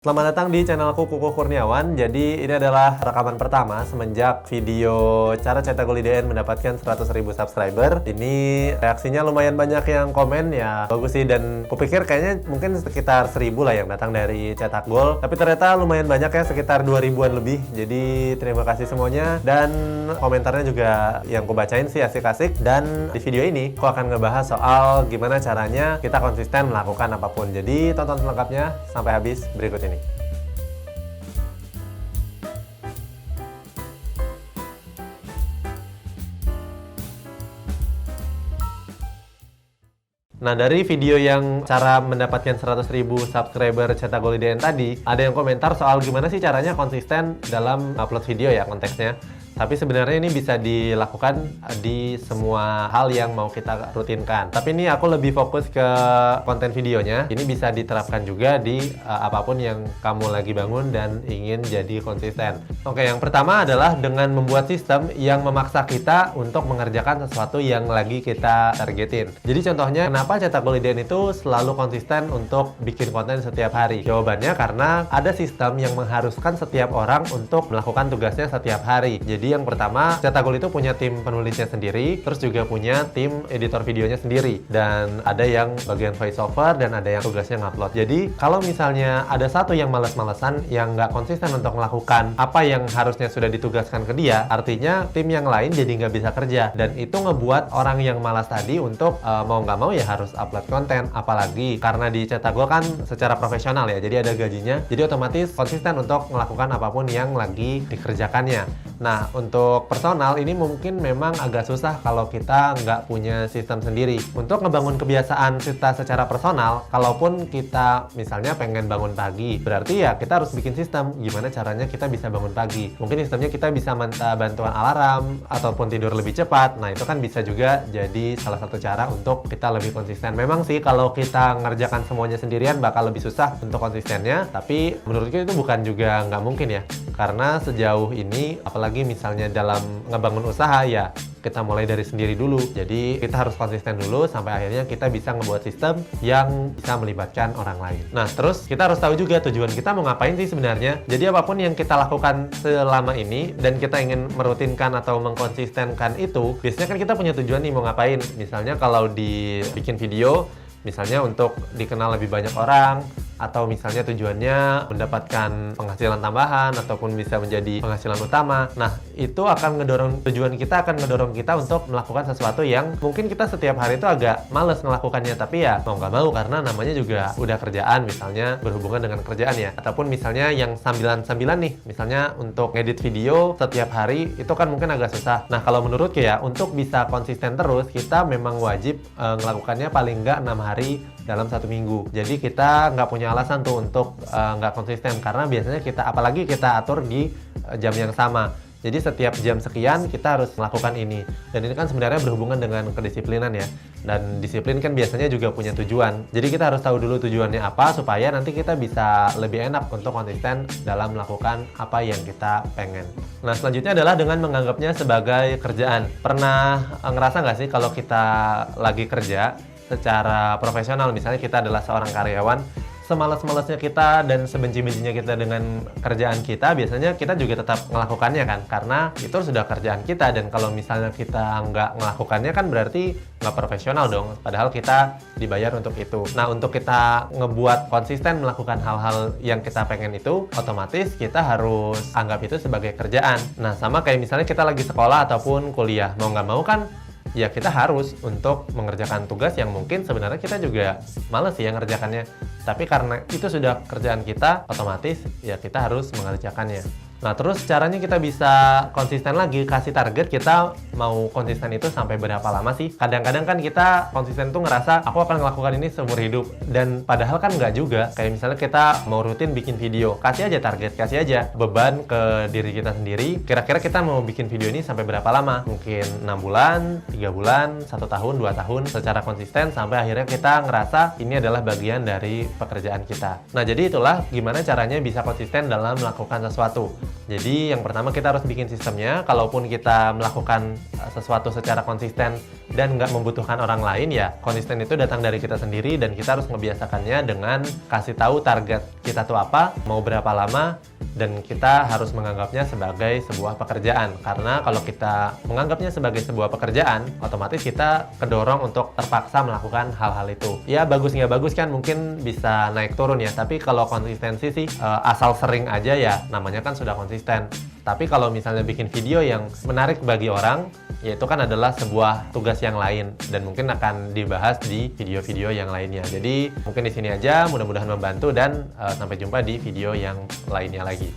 Selamat datang di channelku Kuku Kurniawan. Jadi ini adalah rekaman pertama semenjak video cara cetak gol IDN mendapatkan 100.000 subscriber. Ini reaksinya lumayan banyak yang komen, ya bagus sih, dan kupikir kayaknya mungkin sekitar 1.000 lah yang datang dari cetak gol. Tapi ternyata lumayan banyak ya, sekitar 2.000-an lebih. Jadi terima kasih semuanya, dan komentarnya juga yang ku bacain sih asik-asik. Dan di video ini aku akan ngebahas soal gimana caranya kita konsisten melakukan apapun. Jadi tonton selengkapnya sampai habis berikut ini. Nah, dari video yang cara mendapatkan 100.000 subscriber cetak gol IDN tadi, ada yang komentar soal gimana sih caranya konsisten dalam upload video ya konteksnya. Tapi sebenarnya ini bisa dilakukan di semua hal yang mau kita rutinkan. Tapi ini aku lebih fokus ke konten videonya. Ini bisa diterapkan juga di apapun yang kamu lagi bangun dan ingin jadi konsisten. Oke, yang pertama adalah dengan membuat sistem yang memaksa kita untuk mengerjakan sesuatu yang lagi kita targetin. Jadi contohnya, kenapa cetak gol IDN itu selalu konsisten untuk bikin konten setiap hari? Jawabannya karena ada sistem yang mengharuskan setiap orang untuk melakukan tugasnya setiap hari. Jadi yang pertama, cetak gol itu punya tim penulisnya sendiri, terus juga punya tim editor videonya sendiri, dan ada yang bagian voice over dan ada yang tugasnya ngupload. Jadi kalau misalnya ada satu yang males-malesan, yang nggak konsisten untuk melakukan apa yang harusnya sudah ditugaskan ke dia, artinya tim yang lain jadi nggak bisa kerja, dan itu ngebuat orang yang malas tadi untuk mau nggak mau ya harus upload konten. Apalagi karena di cetak gol kan secara profesional ya, jadi ada gajinya, jadi otomatis konsisten untuk melakukan apapun yang lagi dikerjakannya. Nah, untuk personal ini mungkin memang agak susah kalau kita nggak punya sistem sendiri. Untuk ngebangun kebiasaan kita secara personal, kalaupun kita misalnya pengen bangun pagi, berarti ya kita harus bikin sistem gimana caranya kita bisa bangun pagi. Mungkin sistemnya kita bisa minta bantuan alarm ataupun tidur lebih cepat. Nah, itu kan bisa juga jadi salah satu cara untuk kita lebih konsisten. Memang sih kalau kita ngerjakan semuanya sendirian bakal lebih susah untuk konsistennya, tapi menurutku itu bukan juga nggak mungkin ya. Karena sejauh ini, apalagi misalnya dalam ngebangun usaha ya, kita mulai dari sendiri dulu. Jadi kita harus konsisten dulu sampai akhirnya kita bisa ngebuat sistem yang bisa melibatkan orang lain. Nah, terus kita harus tahu juga tujuan kita mau ngapain sih sebenarnya. Jadi apapun yang kita lakukan selama ini dan kita ingin merutinkan atau mengkonsistenkan itu, biasanya kan kita punya tujuan nih mau ngapain. Misalnya kalau dibikin video, misalnya untuk dikenal lebih banyak orang, atau misalnya tujuannya mendapatkan penghasilan tambahan ataupun bisa menjadi penghasilan utama. Nah, itu akan tujuan kita akan ngedorong kita untuk melakukan sesuatu yang mungkin kita setiap hari itu agak males melakukannya, tapi ya mau nggak mau karena namanya juga udah kerjaan, misalnya berhubungan dengan kerjaan ya. Ataupun misalnya yang sambilan-sambilan nih, misalnya untuk ngedit video setiap hari, itu kan mungkin agak susah. Nah, kalau menurutku ya, untuk bisa konsisten terus, kita memang wajib melakukannya paling nggak 6 hari dalam 1 minggu. Jadi kita nggak punya alasan tuh untuk nggak konsisten, karena biasanya kita, apalagi kita atur di jam yang sama. Jadi setiap jam sekian kita harus melakukan ini. Dan ini kan sebenarnya berhubungan dengan kedisiplinan ya. Dan disiplin kan biasanya juga punya tujuan. Jadi kita harus tahu dulu tujuannya apa, supaya nanti kita bisa lebih enak untuk konsisten dalam melakukan apa yang kita pengen. Nah, selanjutnya adalah dengan menganggapnya sebagai kerjaan. Pernah ngerasa nggak sih kalau kita lagi kerja secara profesional, misalnya kita adalah seorang karyawan, semalas-malasnya kita dan sebenci-bencinya kita dengan kerjaan kita, biasanya kita juga tetap melakukannya kan, karena itu sudah kerjaan kita. Dan kalau misalnya kita nggak melakukannya kan berarti nggak profesional dong, padahal kita dibayar untuk itu. Nah, untuk kita ngebuat konsisten melakukan hal-hal yang kita pengen itu, otomatis kita harus anggap itu sebagai kerjaan. Nah, sama kayak misalnya kita lagi sekolah ataupun kuliah, mau nggak mau kan ya kita harus untuk mengerjakan tugas yang mungkin sebenarnya kita juga males ya ngerjakannya. Tapi karena itu sudah kerjaan kita, otomatis ya kita harus mengerjakannya. Nah, terus caranya kita bisa konsisten lagi, kasih target kita mau konsisten itu sampai berapa lama sih? Kadang-kadang kan kita konsisten tuh ngerasa, aku akan melakukan ini seumur hidup. Dan padahal kan nggak juga. Kayak misalnya kita mau rutin bikin video, kasih aja target, kasih aja beban ke diri kita sendiri. Kira-kira kita mau bikin video ini sampai berapa lama? Mungkin 6 bulan, 3 bulan, 1 tahun, 2 tahun, secara konsisten sampai akhirnya kita ngerasa ini adalah bagian dari pekerjaan kita. Nah, jadi itulah gimana caranya bisa konsisten dalam melakukan sesuatu. Jadi yang pertama kita harus bikin sistemnya. Kalaupun kita melakukan sesuatu secara konsisten dan nggak membutuhkan orang lain, ya konsisten itu datang dari kita sendiri dan kita harus membiasakannya dengan kasih tahu target kita tuh apa, mau berapa lama, dan kita harus menganggapnya sebagai sebuah pekerjaan. Karena kalau kita menganggapnya sebagai sebuah pekerjaan, otomatis kita kedorong untuk terpaksa melakukan hal-hal itu. Ya bagus nggak bagus kan mungkin bisa naik turun ya, tapi kalau konsistensi sih asal sering aja ya namanya kan sudah konsisten. Tapi kalau misalnya bikin video yang menarik bagi orang, ya itu kan adalah sebuah tugas yang lain dan mungkin akan dibahas di video-video yang lainnya. Jadi mungkin di sini aja, mudah-mudahan membantu dan sampai jumpa di video yang lainnya lagi.